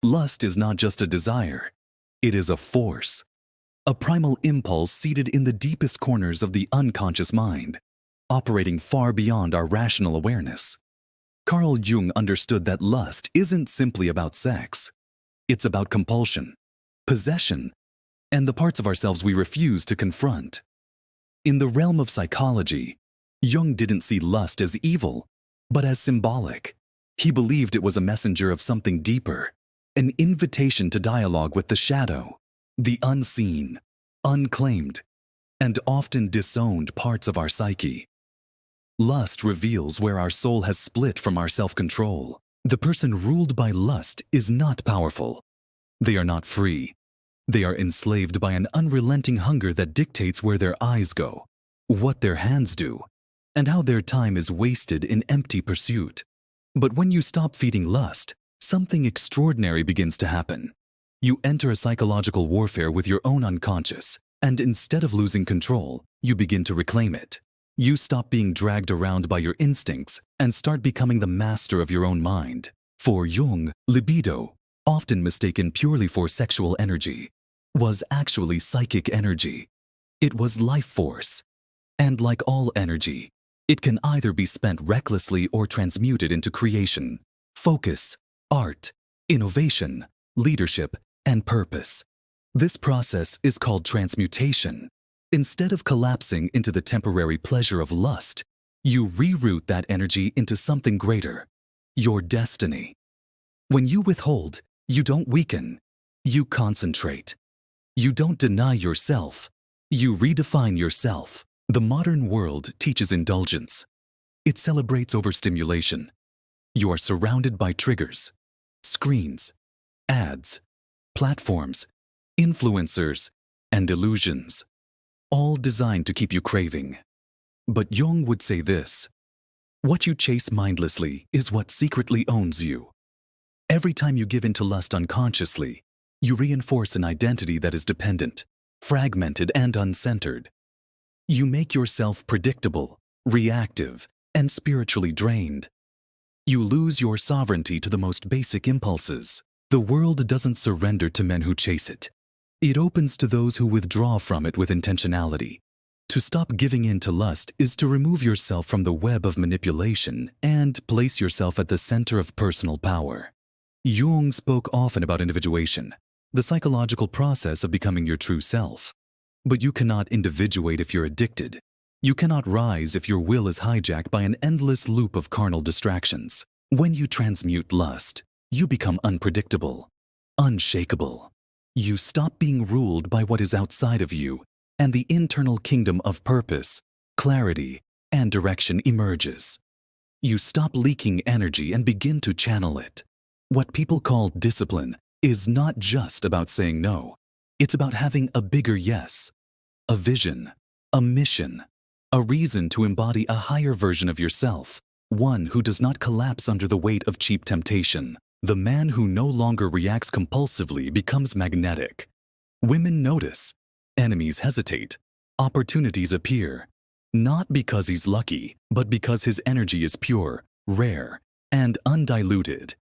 Lust is not just a desire, it is a force, a primal impulse seated in the deepest corners of the unconscious mind, operating far beyond our rational awareness. Carl Jung understood that lust isn't simply about sex. It's about compulsion, possession, and the parts of ourselves we refuse to confront. In the realm of psychology, Jung didn't see lust as evil, but as symbolic. He believed it was a messenger of something deeper, an invitation to dialogue with the shadow, the unseen, unclaimed, and often disowned parts of our psyche. Lust reveals where our soul has split from our self-control. The person ruled by lust is not powerful. They are not free. They are enslaved by an unrelenting hunger that dictates where their eyes go, what their hands do, and how their time is wasted in empty pursuit. But when you stop feeding lust, something extraordinary begins to happen. You enter a psychological warfare with your own unconscious, and instead of losing control, you begin to reclaim it. You stop being dragged around by your instincts and start becoming the master of your own mind. For Jung, libido, often mistaken purely for sexual energy, was actually psychic energy. It was life force. And like all energy, it can either be spent recklessly or transmuted into creation, focus, art, innovation, leadership, and purpose. This process is called transmutation. Instead of collapsing into the temporary pleasure of lust, you reroute that energy into something greater, your destiny. When you withhold, you don't weaken, you concentrate. You don't deny yourself, you redefine yourself. The modern world teaches indulgence. It celebrates overstimulation. You are surrounded by triggers, screens, ads, platforms, influencers, and illusions, all designed to keep you craving. But Jung would say this: what you chase mindlessly is what secretly owns you. Every time you give in to lust unconsciously, you reinforce an identity that is dependent, fragmented, and uncentered. You make yourself predictable, reactive, and spiritually drained. You lose your sovereignty to the most basic impulses. The world doesn't surrender to men who chase it. It opens to those who withdraw from it with intentionality. To stop giving in to lust is to remove yourself from the web of manipulation and place yourself at the center of personal power. Jung spoke often about individuation, the psychological process of becoming your true self. But you cannot individuate if you're addicted. You cannot rise if your will is hijacked by an endless loop of carnal distractions. When you transmute lust, you become unpredictable, unshakable. You stop being ruled by what is outside of you, and the internal kingdom of purpose, clarity, and direction emerges. You stop leaking energy and begin to channel it. What people call discipline is not just about saying no. It's about having a bigger yes, a vision, a mission, a reason to embody a higher version of yourself, one who does not collapse under the weight of cheap temptation. The man who no longer reacts compulsively becomes magnetic. Women notice, enemies hesitate, opportunities appear, not because he's lucky, but because his energy is pure, rare, and undiluted.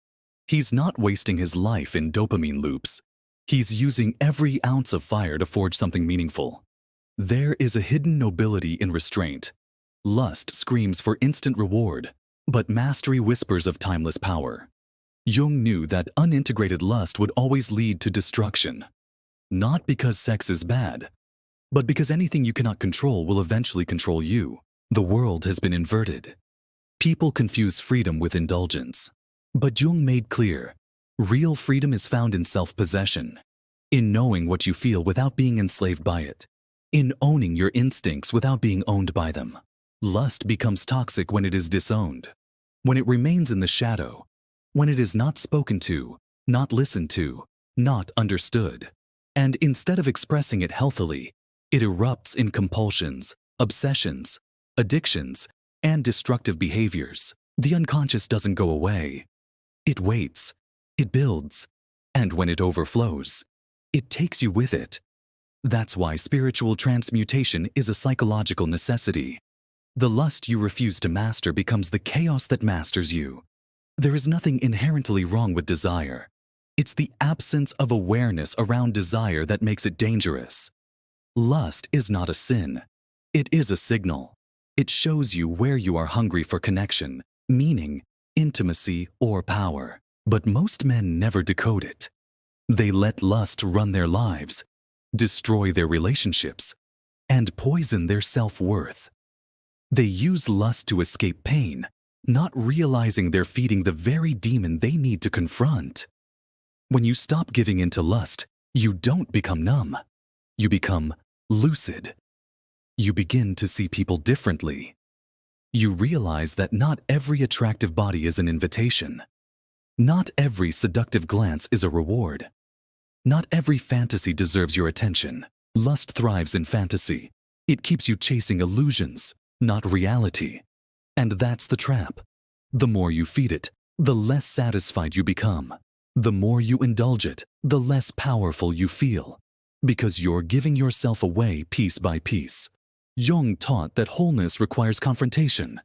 He's not wasting his life in dopamine loops. He's using every ounce of fire to forge something meaningful. There is a hidden nobility in restraint. Lust screams for instant reward, but mastery whispers of timeless power. Jung knew that unintegrated lust would always lead to destruction. Not because sex is bad, but because anything you cannot control will eventually control you. The world has been inverted. People confuse freedom with indulgence. But Jung made clear, real freedom is found in self-possession, in knowing what you feel without being enslaved by it, in owning your instincts without being owned by them. Lust becomes toxic when it is disowned, when it remains in the shadow, when it is not spoken to, not listened to, not understood. And instead of expressing it healthily, it erupts in compulsions, obsessions, addictions, and destructive behaviors. The unconscious doesn't go away. It waits, it builds, and when it overflows, it takes you with it. That's why spiritual transmutation is a psychological necessity. The lust you refuse to master becomes the chaos that masters you. There is nothing inherently wrong with desire. It's the absence of awareness around desire that makes it dangerous. Lust is not a sin. It is a signal. It shows you where you are hungry for connection, meaning, intimacy, or power. But most men never decode it. They let lust run their lives, destroy their relationships, and poison their self-worth. They use lust to escape pain, not realizing they're feeding the very demon they need to confront. When you stop giving in to lust, you don't become numb. You become lucid. You begin to see people differently. You realize that not every attractive body is an invitation. Not every seductive glance is a reward. Not every fantasy deserves your attention. Lust thrives in fantasy. It keeps you chasing illusions, not reality. And that's the trap. The more you feed it, the less satisfied you become. The more you indulge it, the less powerful you feel. Because you're giving yourself away piece by piece. Jung taught that wholeness requires confrontation.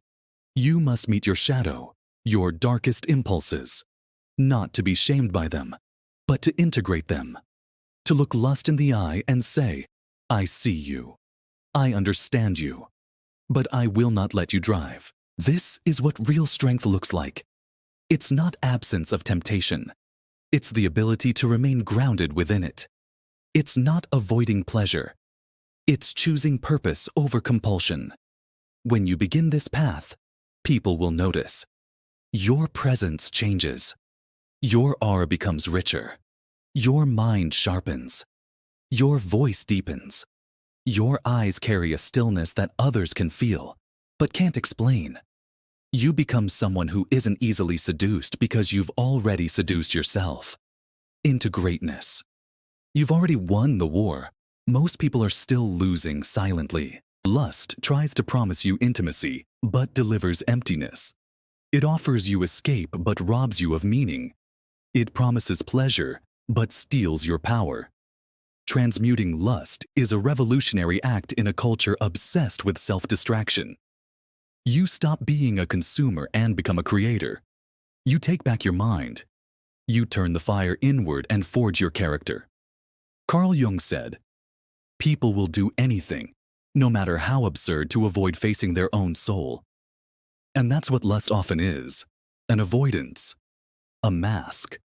You must meet your shadow, your darkest impulses. Not to be shamed by them, but to integrate them. To look lust in the eye and say, I see you. I understand you. But I will not let you drive. This is what real strength looks like. It's not absence of temptation. It's the ability to remain grounded within it. It's not avoiding pleasure. It's choosing purpose over compulsion. When you begin this path, people will notice. Your presence changes. Your aura becomes richer. Your mind sharpens. Your voice deepens. Your eyes carry a stillness that others can feel, but can't explain. You become someone who isn't easily seduced because you've already seduced yourself into greatness. You've already won the war. Most people are still losing silently. Lust tries to promise you intimacy, but delivers emptiness. It offers you escape, but robs you of meaning. It promises pleasure, but steals your power. Transmuting lust is a revolutionary act in a culture obsessed with self-distraction. You stop being a consumer and become a creator. You take back your mind. You turn the fire inward and forge your character. Carl Jung said, "People will do anything, no matter how absurd, to avoid facing their own soul." And that's what lust often is, an avoidance, a mask,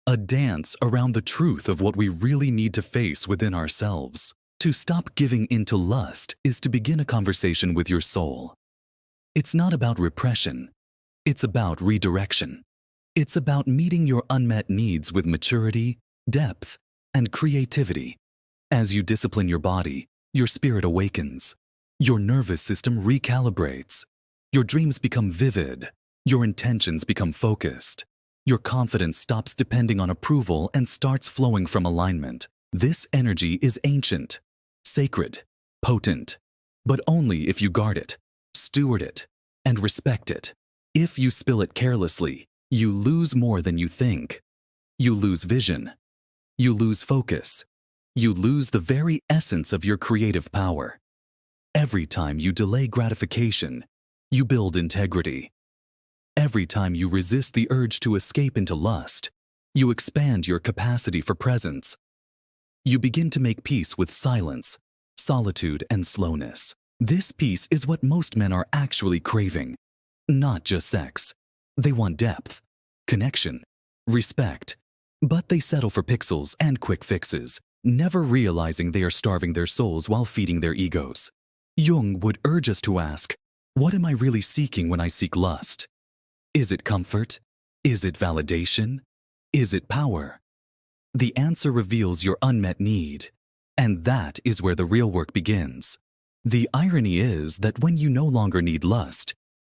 a dance around the truth of what we really need to face within ourselves. To stop giving into lust is to begin a conversation with your soul. It's not about repression. It's about redirection. It's about meeting your unmet needs with maturity, depth, and creativity. As you discipline your body, your spirit awakens. Your nervous system recalibrates. Your dreams become vivid. Your intentions become focused. Your confidence stops depending on approval and starts flowing from alignment. This energy is ancient, sacred, potent, but only if you guard it, steward it, and respect it. If you spill it carelessly, you lose more than you think. You lose vision. You lose focus. You lose the very essence of your creative power. Every time you delay gratification, you build integrity. Every time you resist the urge to escape into lust, you expand your capacity for presence. You begin to make peace with silence, solitude, and slowness. This peace is what most men are actually craving. Not just sex. They want depth, connection, respect. But they settle for pixels and quick fixes, never realizing they are starving their souls while feeding their egos. Jung would urge us to ask, what am I really seeking when I seek lust? Is it comfort? Is it validation? Is it power? The answer reveals your unmet need, and that is where the real work begins. The irony is that when you no longer need lust,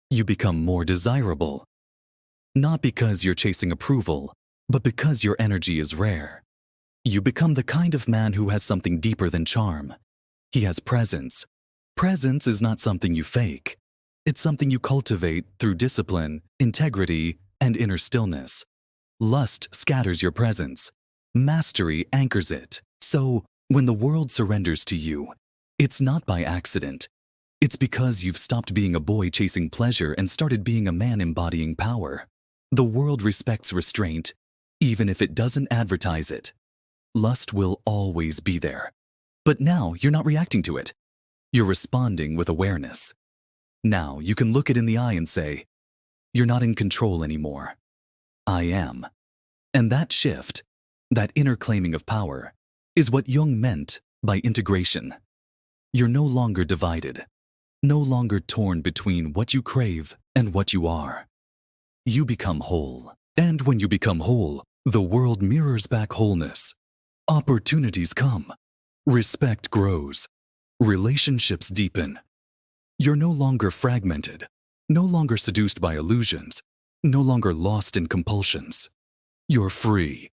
you become more desirable. Not because you're chasing approval, but because your energy is rare. You become the kind of man who has something deeper than charm. He has presence. Presence is not something you fake. It's something you cultivate through discipline, integrity, and inner stillness. Lust scatters your presence. Mastery anchors it. So, when the world surrenders to you, it's not by accident. It's because you've stopped being a boy chasing pleasure and started being a man embodying power. The world respects restraint, even if it doesn't advertise it. Lust will always be there. But now you're not reacting to it. You're responding with awareness. Now you can look it in the eye and say, "You're not in control anymore. I am." And that shift, that inner claiming of power, is what Jung meant by integration. You're no longer divided, no longer torn between what you crave and what you are. You become whole. And when you become whole, the world mirrors back wholeness. Opportunities come. Respect grows. Relationships deepen. You're no longer fragmented, no longer seduced by illusions, no longer lost in compulsions. You're free,